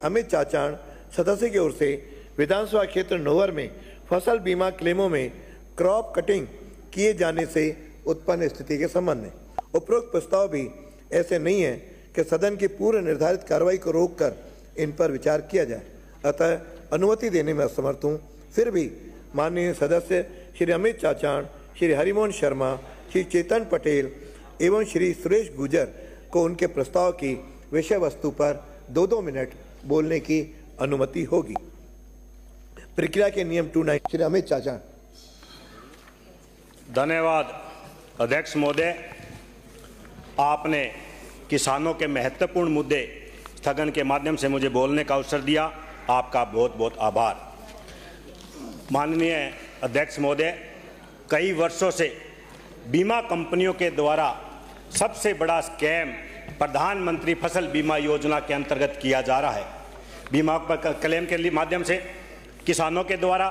अमित चाचाण सदस्य की ओर से विधानसभा क्षेत्र नोहर में फसल बीमा क्लेमों में क्रॉप कटिंग किए जाने से उत्पन्न स्थिति के संबंध में उपरोक्त प्रस्ताव भी ऐसे नहीं है कि सदन की पूर्व निर्धारित कार्रवाई को रोककर इन पर विचार किया जाए, अतः अनुमति देने में असमर्थ हूँ। फिर भी माननीय सदस्य श्री अमित चाचाण, श्री हरिमोहन शर्मा, श्री चेतन पटेल एवं श्री सुरेश गुर्जर को उनके प्रस्ताव की विषय वस्तु पर 2-2 मिनट बोलने की अनुमति होगी। प्रक्रिया के नियम 29। श्री अमित चाचाण। धन्यवाद अध्यक्ष महोदय, आपने किसानों के महत्वपूर्ण मुद्दे स्थगन के माध्यम से मुझे बोलने का अवसर दिया, आपका बहुत बहुत आभार। माननीय अध्यक्ष महोदय, कई वर्षों से बीमा कंपनियों के द्वारा सबसे बड़ा स्कैम प्रधानमंत्री फसल बीमा योजना के अंतर्गत किया जा रहा है। बीमा क्लेम के माध्यम से किसानों के द्वारा,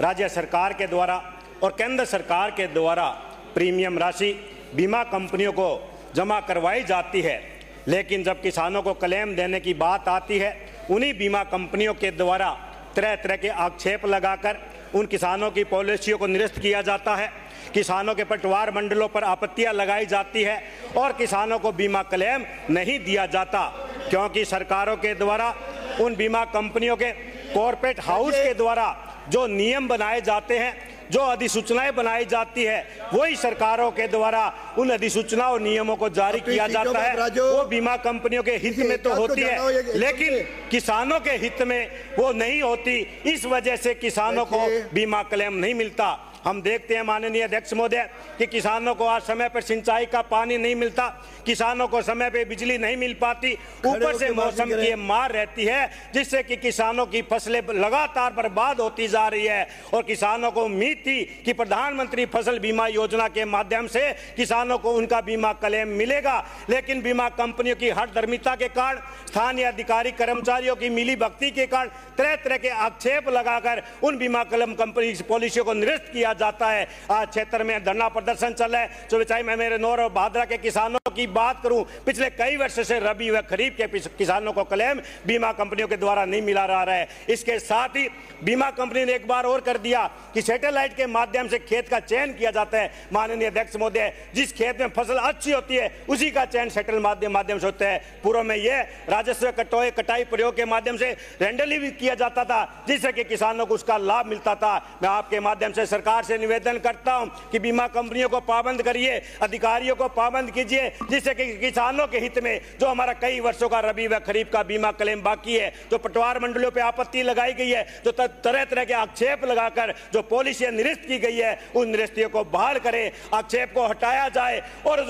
राज्य सरकार के द्वारा और केंद्र सरकार के द्वारा प्रीमियम राशि बीमा कंपनियों को जमा करवाई जाती है, लेकिन जब किसानों को क्लेम देने की बात आती है, उन्हीं बीमा कंपनियों के द्वारा तरह तरह के आक्षेप लगाकर उन किसानों की पॉलिसियों को निरस्त किया जाता है। किसानों के पटवार मंडलों पर आपत्तियां लगाई जाती है और किसानों को बीमा क्लेम नहीं दिया जाता, क्योंकि सरकारों के द्वारा उन बीमा कंपनियों के कॉर्पोरेट हाउस के द्वारा जो नियम बनाए जाते हैं, जो अधिसूचनाएं बनाई जाती है, वही सरकारों के द्वारा उन अधिसूचना और नियमों को जारी किया जाता है। वो बीमा कंपनियों के हित में तो होती है, लेकिन किसानों के हित में वो नहीं होती। इस वजह से किसानों को बीमा क्लेम नहीं मिलता। हम देखते हैं माननीय अध्यक्ष महोदय कि किसानों को आज समय पर सिंचाई का पानी नहीं मिलता, किसानों को समय पे बिजली नहीं मिल पाती, ऊपर से मौसम की मार रहती है, जिससे कि किसानों की फसलें लगातार बर्बाद होती जा रही है। और किसानों को उम्मीद थी कि प्रधानमंत्री फसल बीमा योजना के माध्यम से किसानों को उनका बीमा क्लेम मिलेगा, लेकिन बीमा कंपनियों की हठधर्मिता के कारण, स्थानीय अधिकारी कर्मचारियों की मिली भगती के कारण तरह तरह के आक्षेप लगाकर उन बीमा क्लेम कंपनी पॉलिसियों को निरस्त किया जाता है। आज क्षेत्र में धरना प्रदर्शन चल रहा है। तो चाहे मैं मेरे नौर और भादरा के किसानों की बात करूं, पिछले कई वर्ष से रबी व खरीफ के किसानों को क्लेम बीमा कंपनियों के द्वारा नहीं मिला रहा है। इसके साथ ही बीमा कंपनी ने एक बार और कर दिया कि सैटेलाइट के माध्यम से खेत का चयन किया जाता है। माननीय अध्यक्ष महोदय, जिस खेत में फसल अच्छी होती है उसी का चयन सैटेल माध्यम से होता है। पूर्व में यह राजस्व कटाई प्रयोग के माध्यम से रेंडली भी किया जाता था, जिससे कि किसानों को उसका लाभ मिलता था। मैं आपके माध्यम से सरकार से निवेदन करता हूं कि बीमा कंपनियों को पाबंद करिए, अधिकारियों को पाबंद कीजिए, जिससे कि किसानों के हित में जो हमारा कई वर्षों का रबी व खरीफ का बीमा क्लेम बाकी है, जो पटवार मंडलियों पे आपत्ति लगाई गई है, जो तरह तरह के आक्षेप लगाकर जो पॉलिसियां निरस्त की गई है, उन निरस्तियों को बहाल करें, आक्षेप को हटाया जाए। और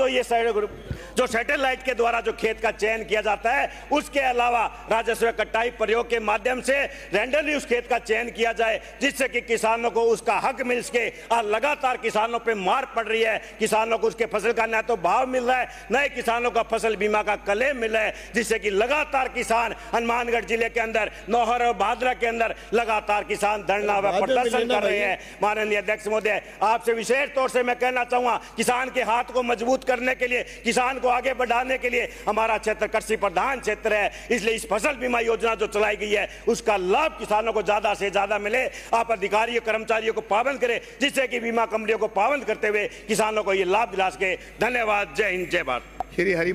जो सैटेलाइट के द्वारा जो खेत का चयन किया जाता है, उसके अलावा राजस्व कटाई प्रयोग के माध्यम से रैंडमली उस खेत का चयन किया जाए, जिससे कि किसानों को उसका हक मिल सके। लगातार किसानों पे मार पड़ रही है, किसानों को उसके फसल का न तो भाव मिल रहा है, न ही किसानों का फसल बीमा का क्लेम मिल रहा है, जिससे कि लगातार किसान हनुमानगढ़ जिले के अंदर, नौहर और भादरा के अंदर लगातार किसान धरना व प्रदर्शन कर रहे हैं। माननीय अध्यक्ष महोदय, आपसे विशेष तौर से मैं कहना चाहूंगा, किसान के हाथ को मजबूत करने के लिए, किसान को आगे बढ़ाने के लिए, हमारा क्षेत्र कृषि प्रधान क्षेत्र है, इसलिए इस फसल बीमा योजना जो चलाई गई है उसका लाभ किसानों को ज्यादा से ज्यादा मिले। आप अधिकारियों कर्मचारियों को पाबंद करें, जिससे कि बीमा कंपनियों को पाबंद करते हुए किसानों को ये लाभ दिला सके। धन्यवाद। जय हिंद, जय भारत। श्री हरि